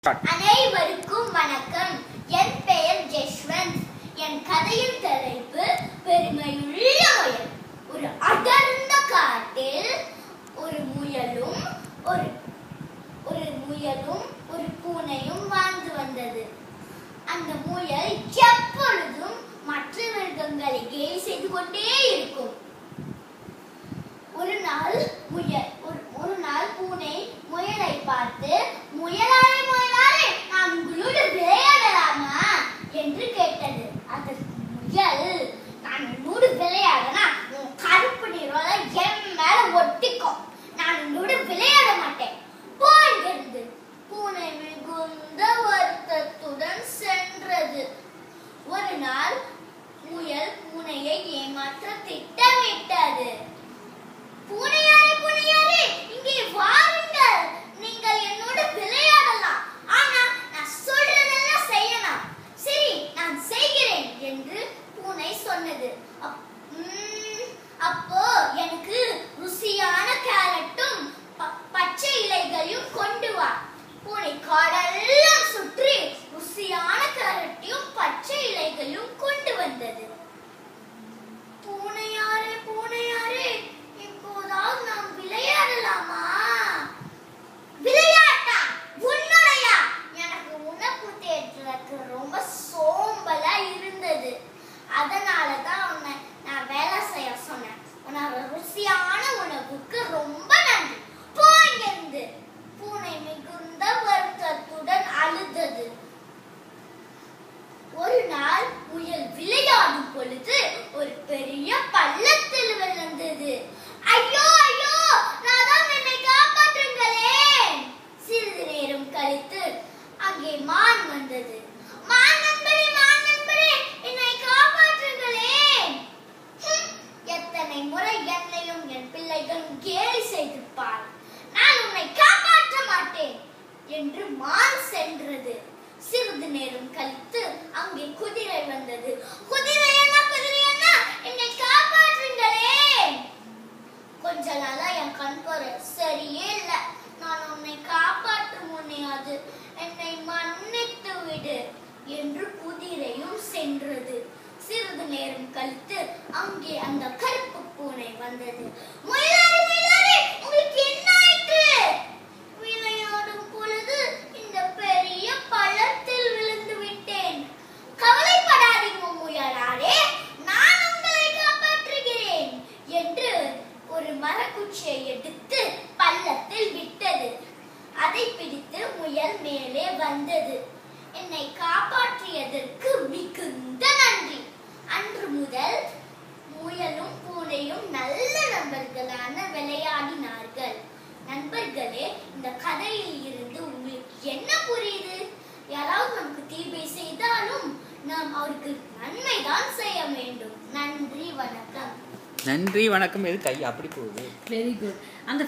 அனைவருக்கும் வணக்கம். என் பெயர் ஜெஸ்வந்த். என் கதையின் தலைப்பு பெருமையுள்ள முயல். ஒரு அடர்ந்த காட்டில் ஒரு முயலும் ஒரு பூனையும் வாழ்ந்து வந்தது. அந்த முயல் எப்பொழுதும் மற்ற மிருகங்களை கேலி செய்து கொண்டே இருக்கும். ஒரு நாள் பூனை முயலை பார்த்து, முயலாரே முயலாரே, நான் உங்களோடு விளையாடலாமா என்று கேட்டது. அதற்கு முயல், நான் உன்னோடு விளையாடனா உன் கருப்பு நிறம் என் மேல ஒட்டிக்கும், நான் உன்னோடு விளையாட மாட்டேன், போயிருந்து. பூனை மிகுந்த வருத்தத்துடன் சென்றது. ஒரு நாள் முயல் பூனையை ஏமாற்ற திட்டமிட்டது. பூனையாரே பூனையாரே, இங்கே வாருங்கள், நீங்கள் என்னோடு விளையாடலாம், ஆனா நான் சொல்றதெல்லாம் செய்யணும். சரி, நான் செய்கிறேன் என்று பூனை சொன்னது. அப்போ எனக்கு ருசியான கேரட்டும் பச்சை இலைகளையும் கொண்டு வா. பூனை காடெல்லாம் சுற்றி ருசியான கேரட்டையும் பச்சை இலைகளையும் கொண்டு வந்தது. பூனையாரே பூனையாரே, இப்போதாவது நாம் விளையாடலாமா? விளையாட்டா? உன்னுடையா? எனக்கு உனக்கு தேடுறதுக்கு ரொம்ப சோம்பலா இருந்தது. அதனாலதான் உன்னை நான் வேலை செய்ய சொன்னேன். உன்னோட ருசியான உணவுக்கு ரொம்ப நன்றி, போயிருந்து. பூனை மிகுந்த வருத்தத்துடன் அழுதது. ஒரு நாள் முயல் விளையாடும் பொழுது ஒரு பெரிய பள்ளத்தில் விழுந்தது. ஐயோ ஐயோ, நான் என்னை காப்பாற்றுங்களேன். சிறிது நேரம் கழித்து அங்கே மான் வந்தது. மான் நண்பரே, என்னை காப்பாற்றுங்களேன். எத்தனை முறை என்னையும் என் பிள்ளைகளும் கேலி செய்திருப்பார், நான் உன்னை காப்பாற்ற மாட்டேன் என்று மான் சென்றது. சிறிது நேரம் கழித்து அங்கே குதிரை வந்தது. குதிரை என்ன என்னை காப்பாற்றுங்களேன். கொஞ்ச நாளா என் கண் பாரு சரியே இல்ல, நான் உன்னை காப்பாற்ற முடியாது, என்னை மன்னித்து விடு என்று குதிரையும் சென்றது. சிறிது நேரம் கழித்து அங்கே அந்த கருப்பு பூனை வந்தது. முயலாரே முயலாரே, உங்களுக்கு என்ன ஆயிற்று? விளையாடும் பொழுது இந்த பெரிய பள்ளத்தில் விழுந்து விட்டேன். கவலைப்படாதீங்க முயலாரே, நான் உங்களை காப்பாற்றுகிறேன் என்று ஒரு மரக்குச்சியை எடுத்து பள்ளத்தில் விட்டது. அதை பிடித்து முயல் மேலே வந்தது. என்னை காப்பாற்றியதற்கு மிகுந்த நன்றி. அன்று முதல் முயலும் பூனையும் நல்ல நண்பர்களான விளையாடினார்கள். நண்பர்களே, இந்த கதையில் இருந்து உங்களுக்கு என்ன புரியுது? யாராவது நமக்கு தீமை செய்தாலும் நாம் அவருக்கு நன்மைதான் செய்ய வேண்டும். நன்றி வணக்கம். நன்றி வணக்கம். எது கை அப்படி போகுது? Very good. அந்த